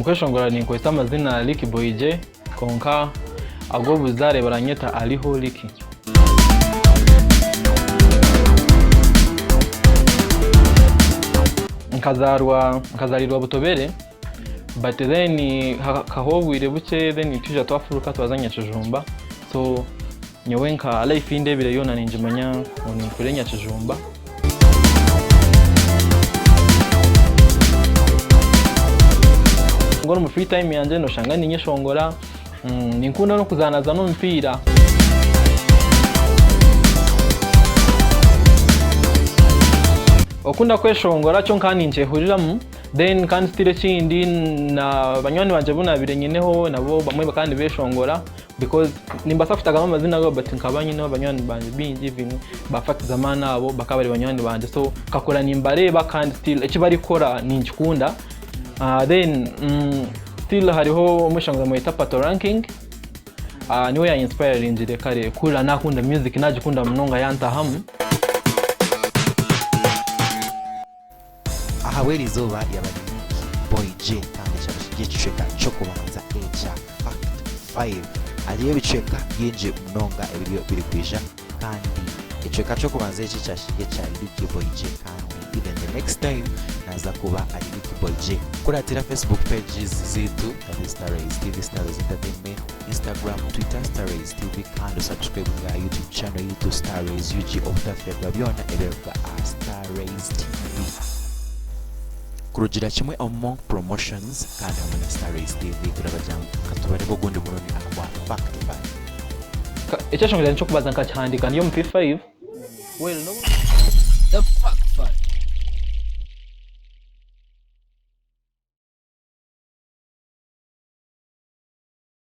kweshongora ni kwesa amazina Licky Boy J konka agwo buzare baranyeta aliho Licky. Nkazarirwa Butobere, but then kahobwire buke then tuje twafuruka twazanya Kijumba, so nyowe nka life indebire yona ninjimanya oni kurenya Kijumba. Ngoro mu free time yanje no shanga ninye shongora, ninkunda no kuzanaza no mpira. Okunda kweshongora cyo nkani nje huriramu, then kandi stile chindi na banywani banje bunabire nyeneho nabo bamwe bakandi beshongora, because nimba safutaga amazina go but nkabanye no banywani banje bingi ibintu bafata zamana abo bakabari banywani banje, so kakora nimbareba kandi still ekibari kora ninjikunda. Then still hariho umushanga mu Pato Ranking, niwe ya inspire injire kare kula nakunda music najikunda mnonga yantahamu. Ahaweri zoba yabari Boy J kandi cyabishigiceka cyo kubanza echa fact 5 ariyo biceka yinje mnonga ebiriyo biri kwisha kandi iceka cyo kubanza echi cyashige cya Licky Boy J kandi even the next time naza kuba ari Licky Boy J kuratira Facebook pages zitu Starrays TV Starrays Entertainment, Instagram, Twitter Starrays TV kandi subscribe ga YouTube channel YouTube Starrays UG of the Fabiona ebeka Starrays TV. Kurugira kimwe among promotions kandi hamwe na Starrays TV kurabajyamo katubare bo gundi munoni akwa fact 5 icyo shongera cyo kubaza nkacyandika niyo mu P5 well no the fact 5